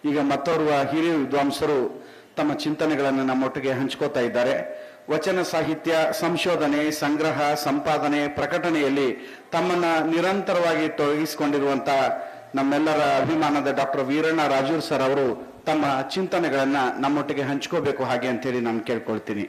ಈಗ ಮತ್ತೋರ್ವ ಹಿರಿಯ ವಿದ್ವಾಂಸರು ತಮ್ಮ ಚಿಂತನೆಗಳನ್ನು ನಮ್ಮೊಟ್ಟಿಗೆ ಹಂಚ್ಕೋತಾ ಇದ್ದಾರೆ. ವಚನ ಸಾಹಿತ್ಯ ಸಂಶೋಧನೆ, ಸಂಗ್ರಹ, ಸಂಪಾದನೆ, ಪ್ರಕಟಣೆಯಲ್ಲಿ ತಮ್ಮನ್ನ ನಿರಂತರವಾಗಿ ತೊಡಗಿಸಿಕೊಂಡಿರುವಂತಹ ನಮ್ಮೆಲ್ಲರ ಅಭಿಮಾನದ ಡಾಕ್ಟರ್ ವೀರಣ್ಣ ರಾಜೂರ್ ಸರ್ ಅವರು ತಮ್ಮ ಚಿಂತನೆಗಳನ್ನ ನಮ್ಮೊಟ್ಟಿಗೆ ಹಂಚ್ಕೋಬೇಕು ಹಾಗೆ ಅಂತೇಳಿ ನಾನು ಕೇಳ್ಕೊಳ್ತೀನಿ.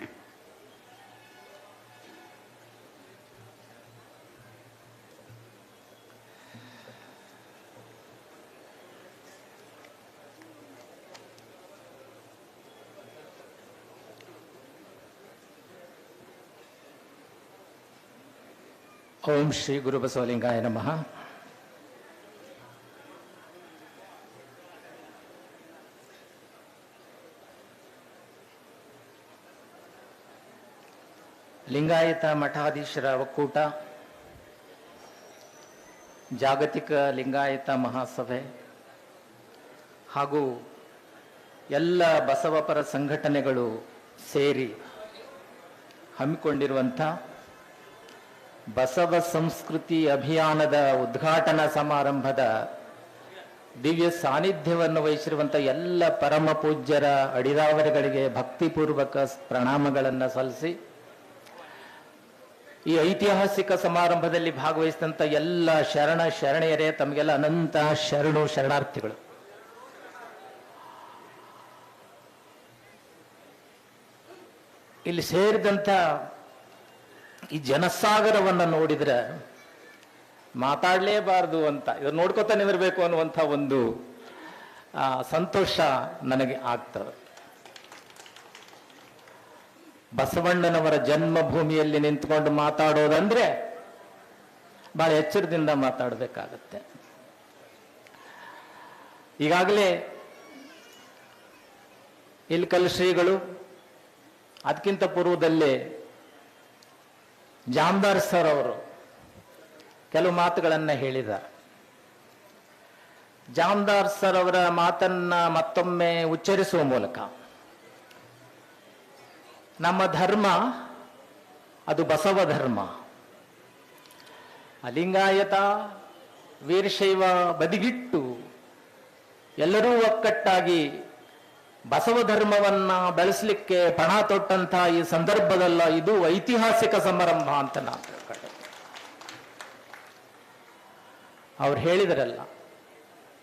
ಓಂ ಶ್ರೀ ಗುರು ಬಸವಲಿಂಗಾಯ ನಮಃ. ಲಿಂಗಾಯತ ಮಠಾಧೀಶರ ಒಕ್ಕೂಟ, ಜಾಗತಿಕ ಲಿಂಗಾಯತ ಮಹಾಸಭೆ ಹಾಗೂ ಎಲ್ಲ ಬಸವಪರ ಸಂಘಟನೆಗಳು ಸೇರಿ ಹಮ್ಮಿಕೊಂಡಿರುವಂಥ ಬಸವ ಸಂಸ್ಕೃತಿ ಅಭಿಯಾನದ ಉದ್ಘಾಟನಾ ಸಮಾರಂಭದ ದಿವ್ಯ ಸಾನ್ನಿಧ್ಯವನ್ನು ವಹಿಸಿರುವಂಥ ಎಲ್ಲ ಪರಮ ಪೂಜ್ಯರ ಅಡಿದಾವರಿಗಳಿಗೆ ಭಕ್ತಿಪೂರ್ವಕ ಪ್ರಣಾಮಗಳನ್ನು ಸಲ್ಲಿಸಿ, ಈ ಐತಿಹಾಸಿಕ ಸಮಾರಂಭದಲ್ಲಿ ಭಾಗವಹಿಸಿದಂಥ ಎಲ್ಲ ಶರಣೆಯರೇ ತಮಗೆಲ್ಲ ಅನಂತ ಶರಣಾರ್ಥಿಗಳು. ಇಲ್ಲಿ ಸೇರಿದಂಥ ಈ ಜನಸಾಗರವನ್ನು ನೋಡಿದ್ರೆ ಮಾತಾಡಲೇಬಾರದು ಅಂತ, ಇದನ್ನು ನೋಡ್ಕೊತಾ ನಿಂದಿರಬೇಕು ಅನ್ನುವಂಥ ಒಂದು ಸಂತೋಷ ನನಗೆ ಆಗ್ತದೆ. ಬಸವಣ್ಣನವರ ಜನ್ಮಭೂಮಿಯಲ್ಲಿ ನಿಂತ್ಕೊಂಡು ಮಾತಾಡೋದಂದ್ರೆ ಬಹಳ ಎಚ್ಚರದಿಂದ ಮಾತಾಡಬೇಕಾಗತ್ತೆ. ಈಗಾಗಲೇ ಇಲ್ಕಲ್ ಶ್ರೀಗಳು ಅದಕ್ಕಿಂತ ಪೂರ್ವದಲ್ಲೇ ಜಾಮದಾರ್ ಸರ್ ಅವರು ಕೆಲವು ಮಾತುಗಳನ್ನು ಹೇಳಿದ್ದಾರೆ. ಜಾಮದಾರ್ ಸರ್ ಅವರ ಮಾತನ್ನ ಮತ್ತೊಮ್ಮೆ ಉಚ್ಚರಿಸುವ ಮೂಲಕ ನಮ್ಮ ಧರ್ಮ ಅದು ಬಸವ ಧರ್ಮ, ಲಿಂಗಾಯತ ವೀರಶೈವ ಬದಿಗಿಟ್ಟು ಎಲ್ಲರೂ ಒಕ್ಕಟ್ಟಾಗಿ ಬಸವ ಧರ್ಮವನ್ನ ಬೆಳೆಸಲಿಕ್ಕೆ ಪಣ ತೊಟ್ಟಂತಹ ಈ ಸಂದರ್ಭದಲ್ಲ, ಇದು ಐತಿಹಾಸಿಕ ಸಮಾರಂಭ ಅಂತ ನಾನು ತಿಳ್ಕೊಂಡೆ. ಅವ್ರು ಹೇಳಿದರಲ್ಲ,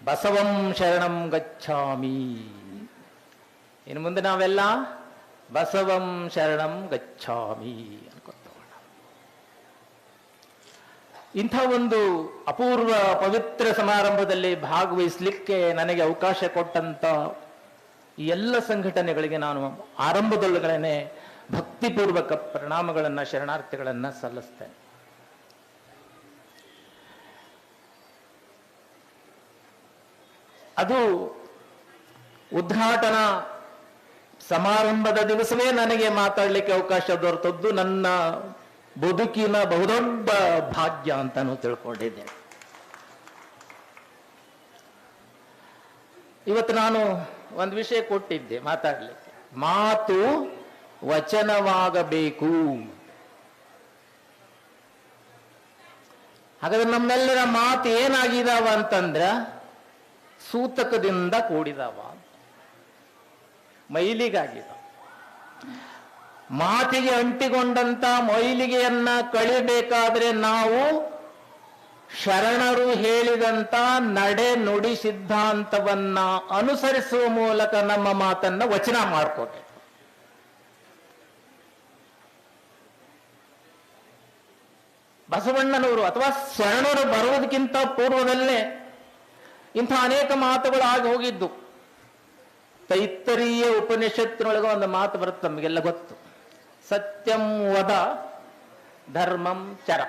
ಬಸವಂ ಶರಣಂ ಗಚ್ಚಾಮಿ, ಇನ್ನು ಮುಂದೆ ನಾವೆಲ್ಲ ಬಸವಂ ಶರಣಂ ಗಚ್ಚಾಮಿ ಅನ್ಕೊತೋಣ. ಇಂಥ ಒಂದು ಅಪೂರ್ವ ಪವಿತ್ರ ಸಮಾರಂಭದಲ್ಲಿ ಭಾಗವಹಿಸಲಿಕ್ಕೆ ನನಗೆ ಅವಕಾಶ ಕೊಟ್ಟಂತ ಈ ಎಲ್ಲ ಸಂಘಟನೆಗಳಿಗೆ ನಾನು ಆರಂಭದೊಳಗಡೆ ಭಕ್ತಿಪೂರ್ವಕ ಪ್ರಣಾಮಗಳನ್ನು, ಶರಣಾರ್ಥಿಗಳನ್ನು ಸಲ್ಲಿಸ್ತೇನೆ. ಅದು ಉದ್ಘಾಟನಾ ಸಮಾರಂಭದ ದಿವಸವೇ ನನಗೆ ಮಾತಾಡಲಿಕ್ಕೆ ಅವಕಾಶ ದೊರೆತದ್ದು ನನ್ನ ಬದುಕಿನ ಬಹುದೊಡ್ಡ ಭಾಗ್ಯ ಅಂತಾನು ತಿಳ್ಕೊಂಡಿದ್ದೇನೆ. ಇವತ್ತು ನಾನು ಒಂದು ವಿಷಯ ಕೊಟ್ಟಿದ್ದೆ ಮಾತಾಡ್ಲಿಕ್ಕೆ, ಮಾತು ವಚನವಾಗಬೇಕು. ಹಾಗಾದ್ರೆ ನಮ್ಮೆಲ್ಲರ ಮಾತು ಏನಾಗಿದಾವ ಅಂತಂದ್ರ ಸೂತಕದಿಂದ ಕೂಡಿದಾವ, ಮೈಲಿಗಾಗಿದಾವ. ಮಾತಿಗೆ ಅಂಟಿಕೊಂಡಂತ ಮೈಲಿಗೆಯನ್ನ ಕಳಿಬೇಕಾದ್ರೆ ನಾವು ಶರಣರು ಹೇಳಿದಂತ ನಡೆ ನುಡಿ ಸಿದ್ಧಾಂತವನ್ನ ಅನುಸರಿಸುವ ಮೂಲಕ ನಮ್ಮ ಮಾತನ್ನ ವಚನ ಮಾಡ್ಕೋಬೇಕು. ಬಸವಣ್ಣನವರು ಅಥವಾ ಶರಣರು ಬರುವುದಕ್ಕಿಂತ ಪೂರ್ವದಲ್ಲೇ ಇಂಥ ಅನೇಕ ಮಾತುಗಳು ಆಗಿ ಹೋಗಿದ್ದು. ತೈತ್ತರೀಯ ಉಪನಿಷತ್ತಿನೊಳಗೆ ಒಂದು ಮಾತು ಬರುತ್ತೆ, ನಮಗೆಲ್ಲ ಗೊತ್ತು. ಸತ್ಯಂ ವದ ಧರ್ಮಂ ಚರ,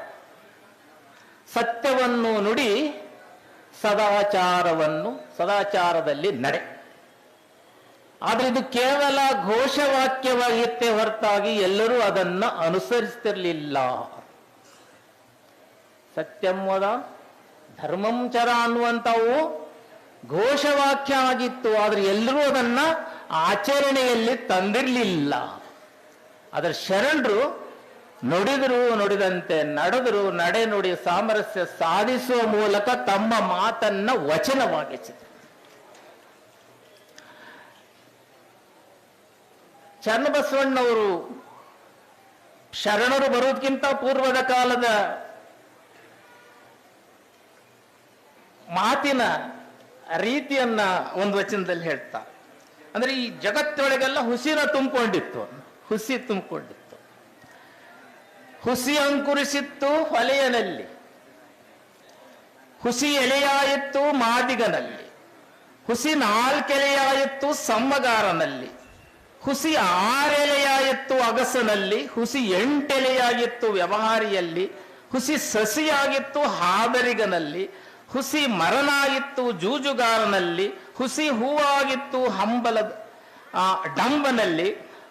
ಸತ್ಯವನ್ನು ನುಡಿ ಸದಾಚಾರದಲ್ಲಿ ನಡೆ. ಆದ್ರೆ ಇದು ಕೇವಲ ಘೋಷವಾಕ್ಯವಾಗಿತ್ತೇ ಹೊರತಾಗಿ ಎಲ್ಲರೂ ಅದನ್ನ ಅನುಸರಿಸ್ತಿರ್ಲಿಲ್ಲ. ಸತ್ಯಂ ವದ ಧರ್ಮಂ ಚರ ಅನ್ನುವಂಥವು ಘೋಷವಾಕ್ಯ ಆಗಿತ್ತು, ಆದ್ರೆ ಎಲ್ಲರೂ ಅದನ್ನ ಆಚರಣೆಯಲ್ಲಿ ತಂದಿರಲಿಲ್ಲ. ಅದರ ಶರಣರು ನುಡಿದಂತೆ ನಡೆದರು, ನಡೆ ನುಡಿ ಸಾಮರಸ್ಯ ಸಾಧಿಸುವ ಮೂಲಕ ತಮ್ಮ ಮಾತನ್ನ ವಚನವಾಗಿಸಿದರು. ಚನ್ನಬಸವಣ್ಣವರು ಶರಣರು ಬರುವುದಕ್ಕಿಂತ ಪೂರ್ವದ ಕಾಲದ ಮಾತಿನ ರೀತಿಯನ್ನ ಒಂದು ವಚನದಲ್ಲಿ ಹೇಳ್ತಾರೆ. ಅಂದ್ರೆ ಈ ಜಗತ್ತೊಳಗೆಲ್ಲ ಹುಸಿನ ತುಂಬಿಕೊಂಡಿತ್ತು, ಹುಸಿ ತುಂಬಿಕೊಂಡಿತ್ತು. ಹುಸಿ ಅಂಕುರಿಸಿತ್ತು ಹೊಲೆಯನಲ್ಲಿ, ಹುಸಿ ಎಳೆಯಾಯಿತ್ತು ಮಾದಿಗನಲ್ಲಿ, ಹುಸಿ ನಾಲ್ಕೆಲೆಯಾಯಿತ್ತು ಸಮ್ಮಗಾರನಲ್ಲಿ, ಹುಸಿ ಆರೆಲೆಯಾಯಿತ್ತು ಅಗಸನಲ್ಲಿ, ಹುಸಿ ಎಂಟೆಲೆಯಾಗಿತ್ತು ವ್ಯವಹಾರಿಯಲ್ಲಿ, ಹುಸಿ ಸಸಿಯಾಗಿತ್ತು ಹಾದರಿಗನಲ್ಲಿ, ಹುಸಿ ಮರನಾಗಿತ್ತು ಜೂಜುಗಾರನಲ್ಲಿ, ಹುಸಿ ಹೂವಾಗಿತ್ತು ಹಂಬಲದ ಡಂಬನಲ್ಲಿ,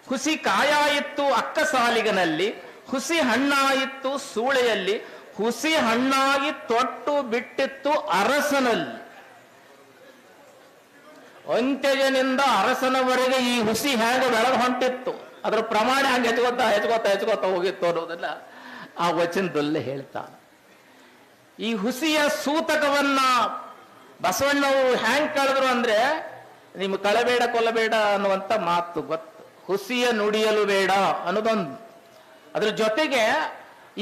ಹುಸಿ ಕಾಯಾಯಿತ್ತು ಅಕ್ಕಸಾಲಿಗನಲ್ಲಿ, ಹುಸಿ ಹಣ್ಣಾಯಿತ್ತು ಸೂಳೆಯಲ್ಲಿ, ಹುಸಿ ಹಣ್ಣಾಗಿ ತೊಟ್ಟು ಬಿಟ್ಟಿತ್ತು ಅರಸನಲ್ಲಿ. ಅಂತ್ಯಜನಿಂದ ಅರಸನವರೆಗೆ ಈ ಹುಸಿ ಹ್ಯಾಂಗ ಬೆಳೆದು ಹೊಂಟಿತ್ತು, ಅದರ ಪ್ರಮಾಣ ಹಂಗೆ ಹೆಚ್ಕೋತಾ ಹೋಗಿತ್ತು ಅನ್ನೋದನ್ನ ಆ ವಚನದಲ್ಲೇ ಹೇಳ್ತಾನೆ. ಈ ಹುಸಿಯ ಸೂತಕವನ್ನ ಬಸವಣ್ಣವರು ಹ್ಯಾಂಗ್ ಕಳೆದ್ರು ಅಂದ್ರೆ, ನಿಮ್ ಕಳಬೇಡ ಕೊಲ್ಲಬೇಡ ಅನ್ನುವಂತ ಮಾತು ಗೊತ್ತು, ಹುಸಿಯ ನುಡಿಯಲು ಬೇಡ ಅನ್ನೋದೊಂದು. ಅದ್ರ ಜೊತೆಗೆ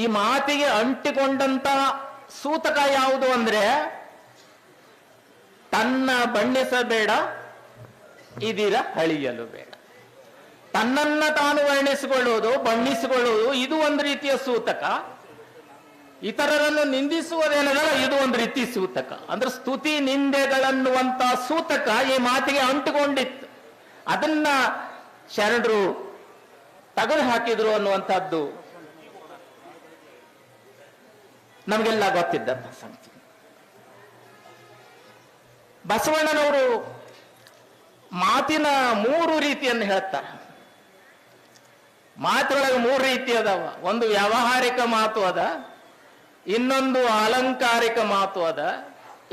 ಈ ಮಾತಿಗೆ ಅಂಟಿಕೊಂಡಂತ ಸೂತಕ ಯಾವುದು ಅಂದ್ರೆ, ತನ್ನ ಬಣ್ಣಿಸಬೇಡ ಇದೀರ ಹಳಿಯಲು ಬೇಡ. ತನ್ನನ್ನ ತಾನು ವರ್ಣಿಸಿಕೊಳ್ಳುವುದು, ಬಣ್ಣಿಸಿಕೊಳ್ಳುವುದು ಇದು ಒಂದು ರೀತಿಯ ಸೂತಕ. ಇತರರನ್ನು ನಿಂದಿಸುವುದೇನಲ್ಲ, ಇದು ಒಂದು ರೀತಿ ಸೂತಕ. ಅಂದ್ರೆ ಸ್ತುತಿ ನಿಂದೆಗಳನ್ನುವಂತ ಸೂತಕ ಈ ಮಾತಿಗೆ ಅಂಟುಕೊಂಡಿತ್ತು. ಅದನ್ನ ಶರಣರು ತೆಗೆದು ಹಾಕಿದ್ರು ಅನ್ನುವಂಥದ್ದು ನಮಗೆಲ್ಲ ಗೊತ್ತಿದ್ದಂತ ಸಂಗತಿ. ಬಸವಣ್ಣನವರು ಮಾತಿನ ಮೂರು ರೀತಿಯನ್ನು ಹೇಳ್ತಾರೆ. ಮಾತುಗಳಿಗೆ ಮೂರು ರೀತಿ ಅದಾವ. ಒಂದು ವ್ಯಾವಹಾರಿಕ ಮಾತು ಅದ, ಇನ್ನೊಂದು ಅಲಂಕಾರಿಕ ಮಾತು ಅದ,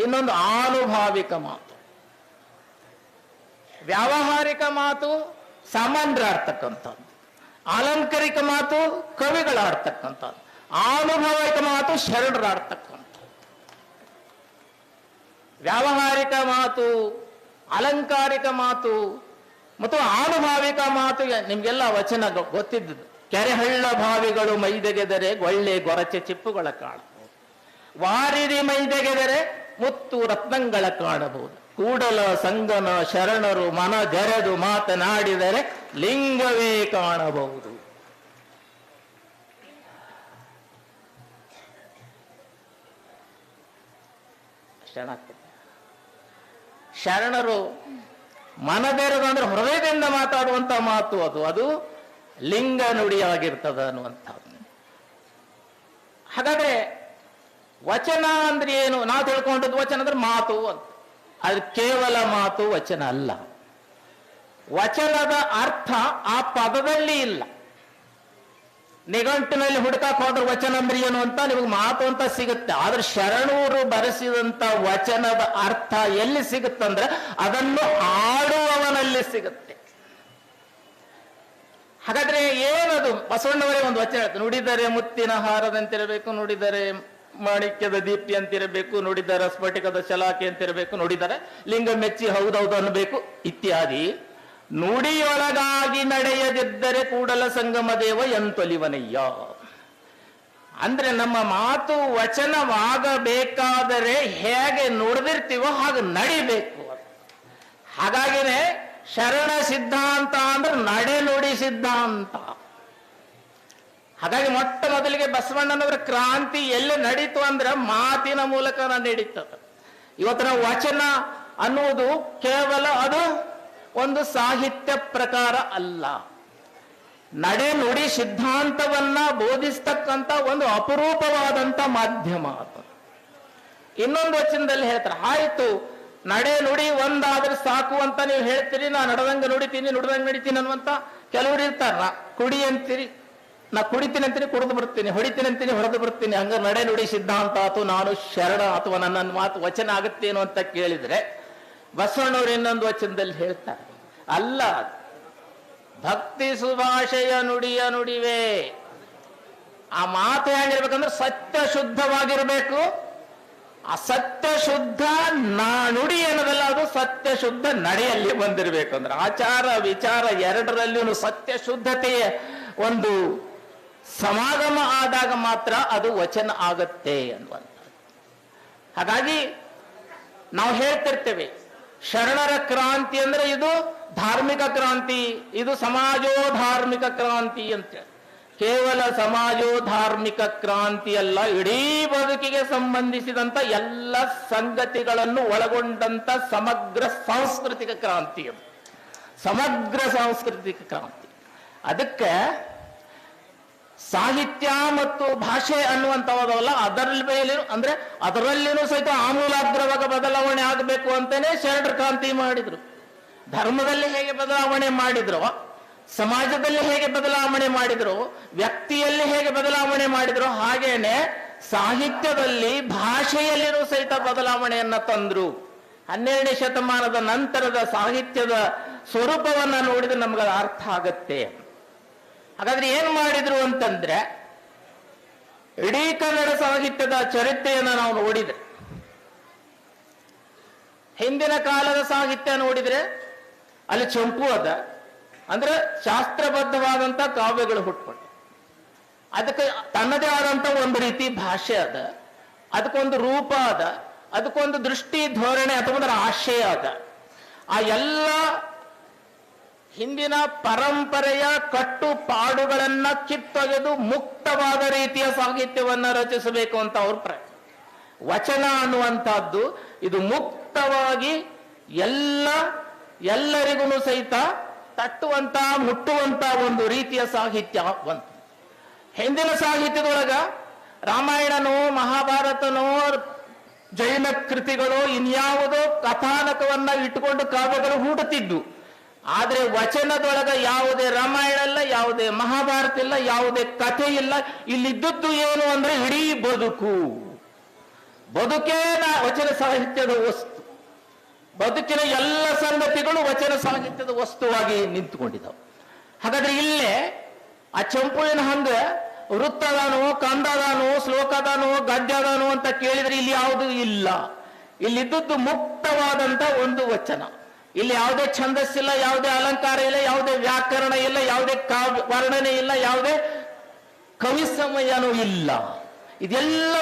ಇನ್ನೊಂದು ಆನುಭಾವಿಕ ಮಾತು. ವ್ಯಾವಹಾರಿಕ ಮಾತು ಸಾಮಾನ್ಯರಾಡ್ತಕ್ಕಂಥದ್ದು, ಅಲಂಕಾರಿಕ ಮಾತು ಕವಿಗಳಾಡ್ತಕ್ಕಂಥದ್ದು, ಆನುಭಾವಿಕ ಮಾತು ಶರಣರಾಡ್ತಕ್ಕಂಥದ್ದು. ವ್ಯಾವಹಾರಿಕ ಮಾತು, ಅಲಂಕಾರಿಕ ಮಾತು ಮತ್ತು ಆನುಭಾವಿಕ ಮಾತು ನಿಮ್ಗೆಲ್ಲ ವಚನ ಗೊತ್ತಿದ್ದು. ಕೆರೆಹಳ್ಳ ಭಾವಿಗಳು ಮೈದೆಗೆದರೆ ಒಳ್ಳೆ ಗೊರಚೆ ಚಿಪ್ಪುಗಳ ಕಾಣಬಹುದು, ವಾರಿದಿ ಮೈದೆಗೆದರೆ ಮುತ್ತು ರತ್ನಗಳ ಕಾಣಬಹುದು, ಕೂಡಲ ಸಂಗನ ಶರಣರು ಮನ ಜರೆದು ಮಾತನಾಡಿದರೆ ಲಿಂಗವೇ ಕಾಣಬಹುದು. ಶರಣರು ಮನದೆರೆದು ಅಂದ್ರೆ ಹೃದಯದಿಂದ ಮಾತಾಡುವಂತ ಮಾತು ಅದು ಲಿಂಗ ನುಡಿಯಾಗಿರ್ತದ ಅನ್ನುವಂಥದ್ದು. ಹಾಗಾದ್ರೆ ವಚನ ಅಂದ್ರೆ ಏನು? ನಾವು ತಿಳ್ಕೊಂಡದ್ದು ವಚನ ಅಂದ್ರೆ ಮಾತು ಅಂತ. ಅದು ಕೇವಲ ಮಾತು ವಚನ ಅಲ್ಲ. ವಚನದ ಅರ್ಥ ಆ ಪದದಲ್ಲಿ ಇಲ್ಲ. ನಿಘಂಟಿನಲ್ಲಿ ಹುಡುಕಾಕ್ ಹೋದ್ರೆ ವಚನ ಅಂದ್ರೆ ಏನು ಅಂತ ನಿಮಗೆ ಮಾತು ಅಂತ ಸಿಗುತ್ತೆ. ಆದ್ರೆ ಶರಣೂರು ಬರೆಸಿದಂತ ವಚನದ ಅರ್ಥ ಎಲ್ಲಿ ಸಿಗುತ್ತಂದ್ರೆ ಅದನ್ನು ಆಡುವವನಲ್ಲಿ ಸಿಗುತ್ತೆ. ಹಾಗಾದ್ರೆ ಏನದು? ಬಸವಣ್ಣವರೇ ಒಂದು ವಚನ ಹೇಳ್ತಾರೆ, ನುಡಿದರೆ ಮುತ್ತಿನ ಹಾರದಂತಿರಬೇಕು, ನುಡಿದರೆ ಮಾಣಿಕ್ಯದ ದೀಪ್ತಿ ಅಂತಿರಬೇಕು, ನುಡಿದರೆ ಸ್ಫಟಿಕದ ಶಲಾಖೆ ಅಂತಿರಬೇಕು, ನುಡಿದರೆ ಲಿಂಗ ಮೆಚ್ಚಿ ಹೌದೌದು ಅನ್ನಬೇಕು ಇತ್ಯಾದಿ. ನುಡಿಯೊಳಗಾಗಿ ನಡೆಯದಿದ್ದರೆ ಕೂಡಲ ಸಂಗಮ ದೇವ ಎಂತೊಲಿವನಯ್ಯ. ಅಂದ್ರೆ ನಮ್ಮ ಮಾತು ವಚನವಾಗಬೇಕಾದರೆ ಹೇಗೆ ನುಡಿದಿರ್ತೀವೋ ಹಾಗೆ ನಡಿಬೇಕು. ಹಾಗಾಗಿನೇ ಶರಣ ಸಿದ್ಧಾಂತ ಅಂದ್ರೆ ನಡೆ ನುಡಿ ಸಿದ್ಧಾಂತ. ಹಾಗಾಗಿ ಮೊಟ್ಟ ಮೊದಲಿಗೆ ಬಸವಣ್ಣನವರ ಕ್ರಾಂತಿ ಎಲ್ಲಿ ನಡೀತು ಅಂದ್ರೆ ಮಾತಿನ ಮೂಲಕ ನಡೀತದೆ. ಇವತ್ತಿನ ವಚನ ಅನ್ನುವುದು ಕೇವಲ ಅದು ಒಂದು ಸಾಹಿತ್ಯ ಪ್ರಕಾರ ಅಲ್ಲ, ನಡೆ ನುಡಿ ಸಿದ್ಧಾಂತವನ್ನ ಬೋಧಿಸ್ತಕ್ಕಂಥ ಒಂದು ಅಪರೂಪವಾದಂತ ಮಾಧ್ಯಮ ಅದು. ಇನ್ನೊಂದು ವಚನದಲ್ಲಿ ಹೇಳ್ತಾರೆ, ಆಯ್ತು ನಡೆ ನುಡಿ ಒಂದಾದ್ರೆ ಸಾಕು ಅಂತ ನೀವು ಹೇಳ್ತೀರಿ, ನಾ ನಡೆದಂಗ ನುಡಿತೀನಿ ನುಡಿದಂಗ ನಡಿತೀನಿ ಅನ್ನುವಂತ ಕೆಲವರು ಇರ್ತಾರ. ನಾ ಕುಡಿ ಅಂತೀರಿ, ನಾ ಕುಡಿತೀನಿ ಅಂತೀನಿ ಕುಡಿದು ಬರ್ತೀನಿ, ಹೊಡಿತೀನಿ ಅಂತೀನಿ ಹೊಡೆದು ಬರ್ತೀನಿ, ಹಂಗ ನಡೆ ನುಡಿ ಸಿದ್ಧಾಂತ ಆತು, ನಾನು ಶರಣ ಅಥವಾ ನನ್ನ ಮಾತು ವಚನ ಆಗುತ್ತೇನೋ ಅಂತ ಕೇಳಿದ್ರೆ ಬಸವಣ್ಣವರು ಇನ್ನೊಂದು ವಚನದಲ್ಲಿ ಹೇಳ್ತಾರೆ, ಅಲ್ಲ ಭಕ್ತಿ ಸುಭಾಷೆಯ ನುಡಿಯ ನುಡಿವೆ. ಆ ಮಾತು ಹೇಗಿರ್ಬೇಕಂದ್ರೆ ಸತ್ಯ ಶುದ್ಧವಾಗಿರ್ಬೇಕು, ಆ ಸತ್ಯ ಶುದ್ಧ ನುಡಿ ಏನದಲ್ಲ ಅದು ಸತ್ಯ ಶುದ್ಧ ನಡೆಯಲ್ಲಿ ಬಂದಿರಬೇಕು. ಅಂದ್ರೆ ಆಚಾರ ವಿಚಾರ ಎರಡರಲ್ಲಿಯೂ ಸತ್ಯ ಶುದ್ಧತೆಯ ಒಂದು ಸಮಾಗಮ ಆದಾಗ ಮಾತ್ರ ಅದು ವಚನ ಆಗತ್ತೆ ಅನ್ನುವಂಥ. ಹಾಗಾಗಿ ನಾವು ಹೇಳ್ತಿರ್ತೇವೆ ಶರಣರ ಕ್ರಾಂತಿ ಅಂದ್ರೆ ಇದು ಧಾರ್ಮಿಕ ಕ್ರಾಂತಿ, ಇದು ಸಮಾಜೋಧಾರ್ಮಿಕ ಕ್ರಾಂತಿ ಅಂತ. ಕೇವಲ ಸಮಾಜೋಧಾರ್ಮಿಕ ಕ್ರಾಂತಿ ಅಲ್ಲ, ಇಡೀ ಬದುಕಿಗೆ ಸಂಬಂಧಿಸಿದಂತ ಎಲ್ಲ ಸಂಗತಿಗಳನ್ನು ಒಳಗೊಂಡಂತ ಸಮಗ್ರ ಸಾಂಸ್ಕೃತಿಕ ಕ್ರಾಂತಿ ಅದು, ಸಮಗ್ರ ಸಾಂಸ್ಕೃತಿಕ ಕ್ರಾಂತಿ. ಅದಕ್ಕೆ ಸಾಹಿತ್ಯ ಮತ್ತು ಭಾಷೆ ಅನ್ನುವಂಥವಲ್ಲ, ಅದರ ಮೇಲೆ ಅಂದ್ರೆ ಅದರಲ್ಲಿನೂ ಸಹಿತ ಆಮೂಲಾಗ್ರವಾಗ ಬದಲಾವಣೆ ಆಗಬೇಕು ಅಂತಾನೆ ಶರಣರ ಕ್ರಾಂತಿ ಮಾಡಿದ್ರು. ಧರ್ಮದಲ್ಲಿ ಹೇಗೆ ಬದಲಾವಣೆ ಮಾಡಿದ್ರು, ಸಮಾಜದಲ್ಲಿ ಹೇಗೆ ಬದಲಾವಣೆ ಮಾಡಿದ್ರು, ವ್ಯಕ್ತಿಯಲ್ಲಿ ಹೇಗೆ ಬದಲಾವಣೆ ಮಾಡಿದ್ರು, ಹಾಗೇನೆ ಸಾಹಿತ್ಯದಲ್ಲಿ ಭಾಷೆಯಲ್ಲಿನೂ ಸಹಿತ ಬದಲಾವಣೆಯನ್ನ ತಂದ್ರು. 12ನೇ ಶತಮಾನದ ನಂತರದ ಸಾಹಿತ್ಯದ ಸ್ವರೂಪವನ್ನ ನೋಡಿದ್ರೆ ನಮ್ಗೆ ಅರ್ಥ ಆಗತ್ತೆ. ಹಾಗಾದ್ರೆ ಏನ್ ಮಾಡಿದ್ರು ಅಂತಂದ್ರೆ, ಇಡೀ ಕನ್ನಡ ಸಾಹಿತ್ಯದ ಚರಿತ್ರೆಯನ್ನ ನಾವು ನೋಡಿದ್ರೆ, ಹಿಂದಿನ ಕಾಲದ ಸಾಹಿತ್ಯ ನೋಡಿದ್ರೆ ಅಲ್ಲಿ ಚಂಪು ಅದ, ಅಂದ್ರೆ ಶಾಸ್ತ್ರಬದ್ಧವಾದಂತ ಕಾವ್ಯಗಳು ಹುಟ್ಕೊಂಡು, ಅದಕ್ಕೆ ತನ್ನದೇ ಆದಂತ ಒಂದು ರೀತಿ ಭಾಷೆ ಅದ, ಅದಕ್ಕೊಂದು ರೂಪ ಅದ, ಅದಕ್ಕೊಂದು ದೃಷ್ಟಿ ಧೋರಣೆ ಅಥವಾ ಅದರ ಆಶಯ ಅದ. ಆ ಎಲ್ಲ ಹಿಂದಿನ ಪರಂಪರೆಯ ಕಟ್ಟುಪಾಡುಗಳನ್ನ ಕಿತ್ತೊಗೆದು ಮುಕ್ತವಾದ ರೀತಿಯ ಸಾಹಿತ್ಯವನ್ನ ರಚಿಸಬೇಕು ಅಂತ ಅವ್ರ ಪ್ರಯತ್ನ. ವಚನ ಅನ್ನುವಂತಹದ್ದು ಇದು ಮುಕ್ತವಾಗಿ ಎಲ್ಲರಿಗೂ ಸಹಿತ ತಟ್ಟುವಂತ ಮುಟ್ಟುವಂತ ಒಂದು ರೀತಿಯ ಸಾಹಿತ್ಯ ಬಂತು. ಹಿಂದಿನ ಸಾಹಿತ್ಯದೊಳಗ ರಾಮಾಯಣನೋ ಮಹಾಭಾರತನೋ ಜೈನ ಕೃತಿಗಳು ಇನ್ಯಾವುದೋ ಕಥಾನಕವನ್ನ ಇಟ್ಟುಕೊಂಡು ಕಾವ್ಯಗಳು ಹುಡುತ್ತಿದ್ದು. ಆದ್ರೆ ವಚನದೊಳಗ ಯಾವುದೇ ರಾಮಾಯಣ ಇಲ್ಲ, ಯಾವುದೇ ಮಹಾಭಾರತ ಇಲ್ಲ, ಯಾವುದೇ ಕಥೆ ಇಲ್ಲ. ಇಲ್ಲಿದ್ದದ್ದು ಏನು ಅಂದ್ರೆ ಇಡೀ ಬದುಕೇ ವಚನ ಸಾಹಿತ್ಯದ ವಸ್ತು. ಬದುಕಿನ ಎಲ್ಲ ಸಂಗತಿಗಳು ವಚನ ಸಾಹಿತ್ಯದ ವಸ್ತುವಾಗಿ ನಿಂತುಕೊಂಡಿದ್ದಾವೆ. ಹಾಗಾದ್ರೆ ಇಲ್ಲೇ ಆ ಚಂಪುವಿನ ಹಂಗ ವೃತ್ತದಾನೋ, ಕಂದದಾನೋ, ಶ್ಲೋಕದಾನೋ, ಗದ್ಯದಾನೋ ಅಂತ ಕೇಳಿದ್ರೆ ಇಲ್ಲಿ ಯಾವುದು ಇಲ್ಲ. ಇಲ್ಲಿದ್ದದ್ದು ಮುಕ್ತವಾದಂತ ಒಂದು ವಚನ. ಇಲ್ಲಿ ಯಾವುದೇ ಛಂದಸ್ಸಿಲ್ಲ, ಯಾವುದೇ ಅಲಂಕಾರ ಇಲ್ಲ, ಯಾವುದೇ ವ್ಯಾಕರಣ ಇಲ್ಲ, ಯಾವುದೇ ಕಾವ್ಯ ವರ್ಣನೆ ಇಲ್ಲ, ಯಾವುದೇ ಕವಿ ಸಮಯನೂ ಇಲ್ಲ. ಇದೆಲ್ಲ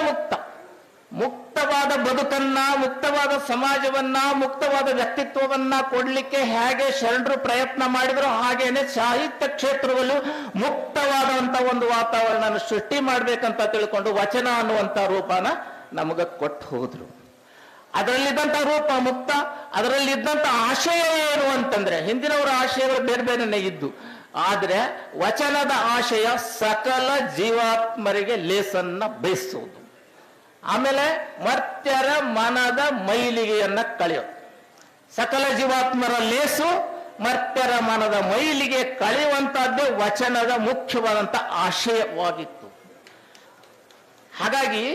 ಮುಕ್ತವಾದ ಬದುಕನ್ನ, ಮುಕ್ತವಾದ ಸಮಾಜವನ್ನ, ಮುಕ್ತವಾದ ವ್ಯಕ್ತಿತ್ವವನ್ನ ಕೊಡ್ಲಿಕ್ಕೆ ಹೇಗೆ ಶರಣರು ಪ್ರಯತ್ನ ಮಾಡಿದ್ರು, ಹಾಗೇನೆ ಸಾಹಿತ್ಯ ಕ್ಷೇತ್ರದಲ್ಲೂ ಮುಕ್ತವಾದಂತ ಒಂದು ವಾತಾವರಣ ಸೃಷ್ಟಿ ಮಾಡ್ಬೇಕಂತ ತಿಳ್ಕೊಂಡು ವಚನ ಅನ್ನುವಂತ ರೂಪನ ನಮಗ ಕೊಟ್ಟು ಹೋದ್ರು. ಅದರಲ್ಲಿದ್ದಂತ ರೂಪ ಮುಕ್ತ, ಅದರಲ್ಲಿದ್ದಂತ ಆಶಯ ಏನು ಅಂತಂದ್ರೆ, ಹಿಂದಿನವರ ಆಶಯಗಳು ಬೇರೆ ಬೇರೆನೆ ಇದ್ದು, ಆದ್ರೆ ವಚನದ ಆಶಯ ಸಕಲ ಜೀವಾತ್ಮರಿಗೆ ಲೇಸನ್ನ ಬಯಸುವುದು, ಆಮೇಲೆ ಮರ್ತ್ಯರ ಮನದ ಮೈಲಿಗೆಯನ್ನ ಕಳೆಯೋದು. ಸಕಲ ಜೀವಾತ್ಮರ ಲೇಸು ಮರ್ತ್ಯರ ಮನದ ಮೈಲಿಗೆ ಕಳೆಯುವಂತಹದ್ದೇ ವಚನದ ಮುಖ್ಯವಾದಂತ ಆಶಯವಾಗಿತ್ತು. ಹಾಗಾಗಿ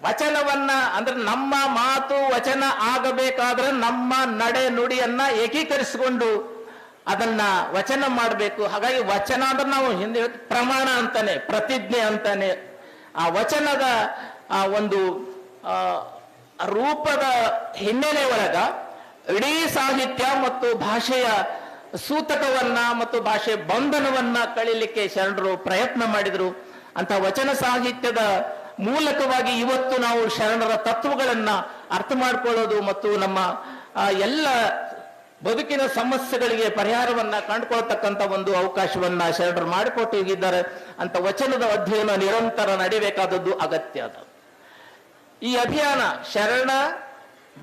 ವಚನವನ್ನ ಅಂದ್ರೆ ನಮ್ಮ ಮಾತು ವಚನ ಆಗಬೇಕಾದ್ರೆ ನಮ್ಮ ನಡೆ ನುಡಿಯನ್ನ ಏಕೀಕರಿಸಿಕೊಂಡು ಅದನ್ನ ವಚನ ಮಾಡಬೇಕು. ಹಾಗಾಗಿ ವಚನ ಅಂದ್ರೆ ನಾವು ಹಿಂದೆ ಪ್ರಮಾಣ ಅಂತಾನೆ, ಪ್ರತಿಜ್ಞೆ ಅಂತಾನೆ. ಆ ವಚನದ ಒಂದು ರೂಪದ ಹಿನ್ನೆಲೆ ಒಳಗ ಇಡೀ ಸಾಹಿತ್ಯ ಮತ್ತು ಭಾಷೆಯ ಸೂತಕವನ್ನ ಮತ್ತು ಭಾಷೆ ಬಂಧನವನ್ನ ಕಳೀಲಿಕ್ಕೆ ಶರಣರು ಪ್ರಯತ್ನ ಮಾಡಿದ್ರು. ಅಂತ ವಚನ ಸಾಹಿತ್ಯದ ಮೂಲಕವಾಗಿ ಇವತ್ತು ನಾವು ಶರಣರ ತತ್ವಗಳನ್ನ ಅರ್ಥ ಮಾಡ್ಕೊಳ್ಳೋದು ಮತ್ತು ನಮ್ಮ ಎಲ್ಲ ಬದುಕಿನ ಸಮಸ್ಯೆಗಳಿಗೆ ಪರಿಹಾರವನ್ನ ಕಂಡುಕೊಳ್ತಕ್ಕಂಥ ಒಂದು ಅವಕಾಶವನ್ನ ಶರಣರು ಮಾಡಿಕೊಟ್ಟು ಹೋಗಿದ್ದಾರೆ. ಅಂತ ವಚನದ ಅಧ್ಯಯನ ನಿರಂತರ ನಡಿಬೇಕಾದದ್ದು ಅಗತ್ಯ ಅದ. ಈ ಅಭಿಯಾನ ಶರಣ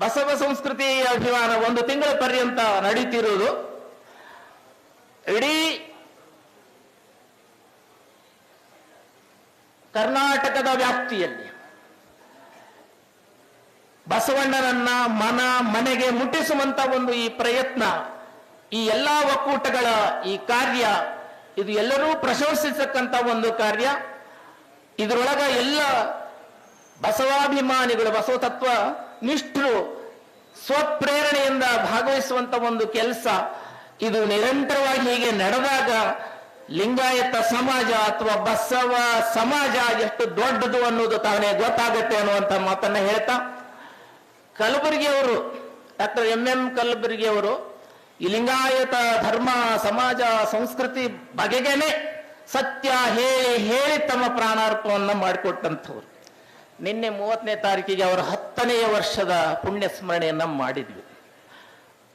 ಬಸವ ಸಂಸ್ಕೃತಿ ಅಭಿಯಾನ 1 ತಿಂಗಳ ಪರ್ಯಂತ ನಡೀತಿರುವುದು. ಇಡೀ ಕರ್ನಾಟಕದ ವ್ಯಾಪ್ತಿಯಲ್ಲಿ ಬಸವಣ್ಣನನ್ನ ಮನೆಗೆ ಮುಟ್ಟಿಸುವಂತ ಒಂದು ಈ ಪ್ರಯತ್ನ, ಈ ಎಲ್ಲಾ ಒಕ್ಕೂಟಗಳ ಈ ಕಾರ್ಯ, ಇದು ಎಲ್ಲರೂ ಪ್ರಶಂಸಿಸತಕ್ಕಂತ ಒಂದು ಕಾರ್ಯ. ಇದರೊಳಗ ಎಲ್ಲ ಬಸವಾಭಿಮಾನಿಗಳು, ಬಸವ ತತ್ವ ನಿಷ್ಠರು ಸ್ವಪ್ರೇರಣೆಯಿಂದ ಭಾಗವಹಿಸುವಂತ ಒಂದು ಕೆಲಸ. ಇದು ನಿರಂತರವಾಗಿ ಹೀಗೆ ನಡೆದಾಗ ಲಿಂಗಾಯತ ಸಮಾಜ ಅಥವಾ ಬಸವ ಸಮಾಜ ಎಷ್ಟು ದೊಡ್ಡದು ಅನ್ನೋದು ತಾನೇ ಗೊತ್ತಾಗುತ್ತೆ ಅನ್ನುವಂಥ ಮಾತನ್ನ ಹೇಳ್ತಾ, ಕಲಬುರಗಿಯವರು ಡಾಕ್ಟರ್ ಎಂ ಕಲಬುರಗಿಯವರು ಈ ಲಿಂಗಾಯತ ಧರ್ಮ ಸಮಾಜ ಸಂಸ್ಕೃತಿ ಬಗೆಗೇನೆ ಸತ್ಯ ಹೇಳಿ ಹೇಳಿ ತಮ್ಮ ಪ್ರಾಣಾರ್ಪಣವನ್ನು ಮಾಡಿಕೊಟ್ಟಂಥವ್ರು. ನಿನ್ನೆ 30ನೇ ತಾರೀಕಿಗೆ ಅವರ 10ನೇ ವರ್ಷದ ಪುಣ್ಯ ಸ್ಮರಣೆಯನ್ನ ಮಾಡಿದ್ವಿ.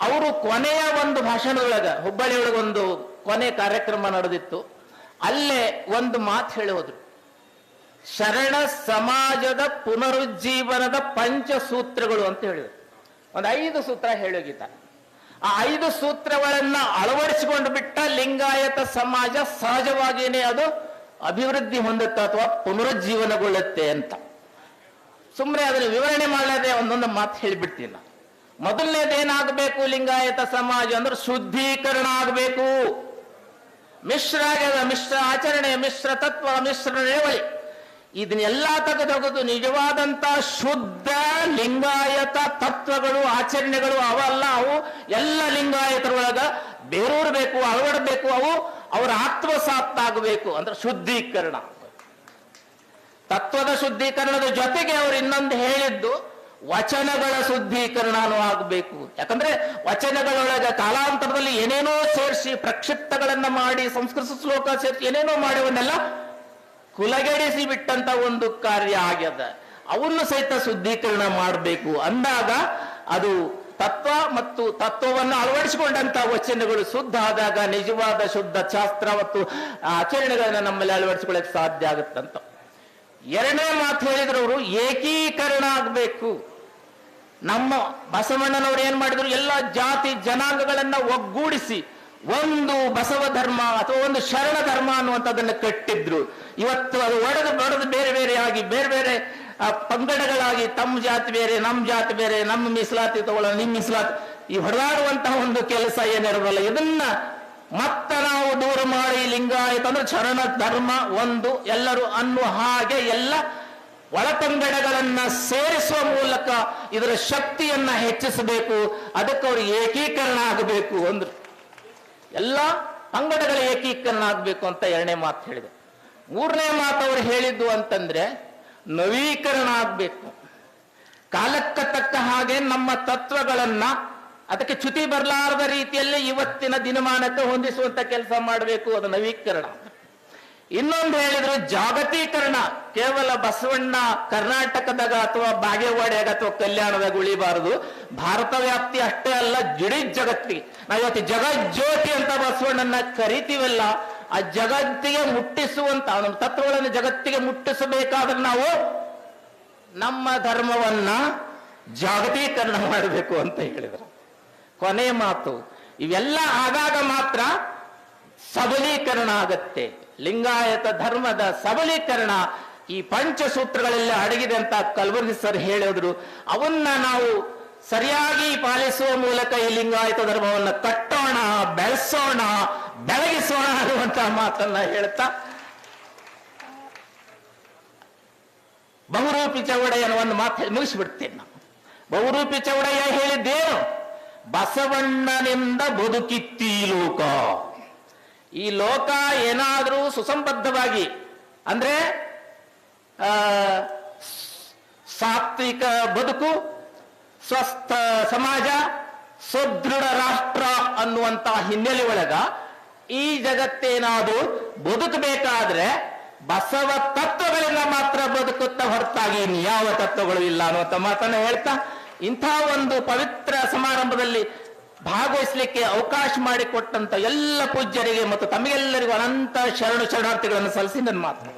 ಅವರು ಕೊನೆಯ ಒಂದು ಭಾಷಣದೊಳಗ ಹುಬ್ಬಳ್ಳಿಯೊಳಗೆ ಒಂದು ಕೊನೆ ಕಾರ್ಯಕ್ರಮ ನಡೆದಿತ್ತು. ಅಲ್ಲೇ ಒಂದು ಮಾತು ಹೇಳಿ ಹೋದ್ರು. ಶರಣ ಸಮಾಜದ ಪುನರುಜ್ಜೀವನದ ಪಂಚಸೂತ್ರಗಳು ಅಂತ ಹೇಳಿದ್ರು. ಒಂದು 5 ಸೂತ್ರ ಹೇಳೋಗಿದ್ದಾರೆ. ಆ 5 ಸೂತ್ರಗಳನ್ನ ಅಳವಡಿಸಿಕೊಂಡು ಬಿಟ್ಟ ಲಿಂಗಾಯತ ಸಮಾಜ ಸಹಜವಾಗಿಯೇ ಅದು ಅಭಿವೃದ್ಧಿ ಹೊಂದುತ್ತೆ ಅಥವಾ ಪುನರುಜ್ಜೀವನಗೊಳ್ಳುತ್ತೆ ಅಂತ. ಸುಮ್ಮನೆ ಅದನ್ನು ವಿವರಣೆ ಮಾಡದೆ ಒಂದೊಂದು ಮಾತು ಹೇಳಿಬಿಡ್ತೀನಿ ನಾನು. ಮೊದಲನೇದೇನಾಗಬೇಕು ಲಿಂಗಾಯತ ಸಮಾಜ ಅಂದ್ರೆ ಶುದ್ಧೀಕರಣ ಆಗಬೇಕು. ಮಿಶ್ರ ಆಗ್ಯದ, ಮಿಶ್ರ ಆಚರಣೆ, ಮಿಶ್ರ ತತ್ವ, ಮಿಶ್ರ ನಡವಳಿ, ಇದನ್ನೆಲ್ಲ ತೆಗೆದು ನಿಜವಾದಂತ ಶುದ್ಧ ಲಿಂಗಾಯತ ತತ್ವಗಳು ಆಚರಣೆಗಳು ಅವಲ್ಲ, ಅವು ಎಲ್ಲ ಲಿಂಗಾಯತರೊಳಗ ಬೇರೂರಬೇಕು, ಅಳವಡಬೇಕು, ಅವು ಅವರ ಆತ್ಮಸಾತ್ ಆಗಬೇಕು. ಅಂದ್ರೆ ಶುದ್ಧೀಕರಣ. ತತ್ವದ ಶುದ್ಧೀಕರಣದ ಜೊತೆಗೆ ಅವರು ಇನ್ನೊಂದು ಹೇಳಿದ್ದು ವಚನಗಳ ಶುದ್ಧೀಕರಣನೂ ಆಗಬೇಕು. ಯಾಕಂದ್ರೆ ವಚನಗಳೊಳಗ ಕಾಲಾಂತರದಲ್ಲಿ ಏನೇನೋ ಸೇರಿಸಿ ಪ್ರಕ್ಷಿಪ್ತಗಳನ್ನ ಮಾಡಿ ಸಂಸ್ಕೃತ ಶ್ಲೋಕ ಸೇರಿಸಿ ಏನೇನೋ ಮಾಡಿವನ್ನೆಲ್ಲ ಕುಲಗೆಡಿಸಿ ಬಿಟ್ಟಂತ ಒಂದು ಕಾರ್ಯ ಆಗ್ಯದ. ಅವನ್ನು ಸಹಿತ ಶುದ್ಧೀಕರಣ ಮಾಡಬೇಕು ಅಂದಾಗ ಅದು ತತ್ವ ಮತ್ತು ತತ್ವವನ್ನು ಅಳವಡಿಸಿಕೊಂಡಂತ ವಚನಗಳು ಶುದ್ಧ ಆದಾಗ ನಿಜವಾದ ಶುದ್ಧ ಶಾಸ್ತ್ರ ಮತ್ತು ಆಚರಣೆಗಳನ್ನ ನಮ್ಮಲ್ಲಿ ಅಳವಡಿಸಿಕೊಳ್ಳಕ್ಕೆ ಸಾಧ್ಯ ಆಗುತ್ತಂತ. 2ನೇ ಮಾತು ಹೇಳಿದ್ರು ಅವರು, ಏಕೀಕರಣ ಆಗಬೇಕು. ನಮ್ಮ ಬಸವಣ್ಣನವರು ಏನ್ ಮಾಡಿದ್ರು, ಎಲ್ಲ ಜಾತಿ ಜನಾಂಗಗಳನ್ನ ಒಗ್ಗೂಡಿಸಿ ಒಂದು ಬಸವ ಧರ್ಮ ಅಥವಾ ಒಂದು ಶರಣ ಧರ್ಮ ಅನ್ನುವಂಥದ್ದನ್ನ ಕಟ್ಟಿದ್ರು. ಇವತ್ತು ಅದು ಒಡೆದು ಬೇರೆ ಬೇರೆ ಆಗಿ ಬೇರೆ ಬೇರೆ ಪಂಗಡಗಳಾಗಿ ತಮ್ಮ ಜಾತಿ ಬೇರೆ, ನಮ್ಮ ಜಾತಿ ಬೇರೆ, ನಮ್ಮ ಮೀಸಲಾತಿ ತಗೊಳ್ಳೋ, ನಿಮ್ಮ ಮೀಸಲಾತಿ, ಈ ಹೊಡೆದಾಡುವಂತಹ ಒಂದು ಕೆಲಸ ಏನಿರೋಲ್ಲ. ಇದನ್ನ ಮತ್ತ ನಾವು ದೂರ ಮಾಡಿ ಲಿಂಗಾಯತ ಅಂದ್ರೆ ಶರಣ ಧರ್ಮ ಒಂದು ಎಲ್ಲರೂ ಅನ್ನುವ ಹಾಗೆ ಎಲ್ಲ ಒಳಪಂಗಡಗಳನ್ನ ಸೇರಿಸುವ ಮೂಲಕ ಇದರ ಶಕ್ತಿಯನ್ನ ಹೆಚ್ಚಿಸಬೇಕು. ಅದಕ್ಕೆ ಅವರು ಏಕೀಕರಣ ಆಗಬೇಕು ಅಂದ್ರೆ ಎಲ್ಲ ಪಂಗಡಗಳ ಏಕೀಕರಣ ಆಗಬೇಕು ಅಂತ 2ನೇ ಮಾತು ಹೇಳಿದೆ. 3ನೇ ಮಾತು ಅವರು ಹೇಳಿದ್ದು ಅಂತಂದ್ರೆ ನವೀಕರಣ ಆಗಬೇಕು. ಕಾಲಕ್ಕೆ ತಕ್ಕ ಹಾಗೆ ನಮ್ಮ ತತ್ವಗಳನ್ನ ಅದಕ್ಕೆ ಚ್ಯುತಿ ಬರಲಾರದ ರೀತಿಯಲ್ಲಿ ಇವತ್ತಿನ ದಿನಮಾನಕ್ಕೆ ಹೊಂದಿಸುವಂತ ಕೆಲಸ ಮಾಡಬೇಕು. ಅದು ನವೀಕರಣ. ಇನ್ನೊಂದು ಹೇಳಿದ್ರು ಜಾಗತೀಕರಣ. ಕೇವಲ ಬಸವಣ್ಣ ಕರ್ನಾಟಕದಾಗ ಅಥವಾ ಬಾಗೇವಾಡಿಯಾಗ ಅಥವಾ ಕಲ್ಯಾಣದಾಗ ಉಳಿಬಾರದು, ಭಾರತ ವ್ಯಾಪ್ತಿ ಅಷ್ಟೇ ಅಲ್ಲ, ಇಡೀ ಜಗತ್ತಿಗೆ. ನಾವು ಇವತ್ತು ಜಗಜ್ಯೋತಿ ಅಂತ ಬಸವಣ್ಣನ ಕರಿತೀವಲ್ಲ, ಆ ಜಗತ್ತಿಗೆ ಮುಟ್ಟಿಸುವಂತ ನಮ್ಮ ತತ್ವಗಳನ್ನು ಜಗತ್ತಿಗೆ ಮುಟ್ಟಿಸಬೇಕಾದ್ರೆ ನಾವು ನಮ್ಮ ಧರ್ಮವನ್ನ ಜಾಗತೀಕರಣ ಮಾಡಬೇಕು ಅಂತ ಹೇಳಿದರು. ಕೊನೆ ಮಾತು, ಇವೆಲ್ಲ ಆದಾಗ ಮಾತ್ರ ಸಬಲೀಕರಣ ಆಗತ್ತೆ. ಲಿಂಗಾಯತ ಧರ್ಮದ ಸಬಲೀಕರಣ ಈ ಪಂಚಸೂತ್ರಗಳೆಲ್ಲ ಅಡಗಿದೆ ಅಂತ ಕಲಬುರ್ಗಿ ಸರ್ ಹೇಳಿದ್ರು. ಅವನ್ನ ನಾವು ಸರಿಯಾಗಿ ಪಾಲಿಸುವ ಮೂಲಕ ಈ ಲಿಂಗಾಯತ ಧರ್ಮವನ್ನು ಕಟ್ಟೋಣ, ಬೆಳೆಸೋಣ, ಬೆಳಗಿಸೋಣ ಅನ್ನುವಂತಹ ಮಾತನ್ನ ಹೇಳ್ತಾ ಬಹುರೂಪಿ ಚೌಡಯ್ಯನ ಒಂದು ಮಾತು ಮುಗಿಸ್ಬಿಡ್ತೇನೆ ನಾನು. ಬಹುರೂಪಿ ಚೌಡಯ್ಯ ಹೇಳಿದ್ದೇನು? ಬಸವಣ್ಣನಿಂದ ಬದುಕಿತ್ತಿ ಲೋಕ. ಈ ಲೋಕ ಏನಾದ್ರೂ ಸುಸಂಬದ್ಧವಾಗಿ ಅಂದ್ರೆ ಸಾತ್ವಿಕ ಬದುಕು, ಸ್ವಸ್ಥ ಸಮಾಜ, ಸುದೃಢ ರಾಷ್ಟ್ರ ಅನ್ನುವಂತ ಹಿನ್ನೆಲೆ ಒಳಗ ಈ ಜಗತ್ತೇನಾದ್ರೂ ಬದುಕಬೇಕಾದ್ರೆ ಬಸವ ತತ್ವಗಳಿಂದ ಮಾತ್ರ ಬದುಕುತ್ತಾ ಹೊರತಾಗಿ ಯಾವ ತತ್ವಗಳು ಇಲ್ಲ ಅನ್ನುವಂಥ ಮಾತನ್ನ ಹೇಳ್ತಾ ಇಂಥ ಒಂದು ಪವಿತ್ರ ಸಮಾರಂಭದಲ್ಲಿ ಭಾಗವಹಿಸಲಿಕ್ಕೆ ಅವಕಾಶ ಮಾಡಿಕೊಟ್ಟಂತ ಎಲ್ಲ ಪೂಜ್ಯರಿಗೆ ಮತ್ತು ತಮಗೆಲ್ಲರಿಗೂ ಅನಂತ ಶರಣಾರ್ಥಿಗಳನ್ನು ಸಲ್ಲಿಸಿ ನನ್ನ ಮಾತನಾಡ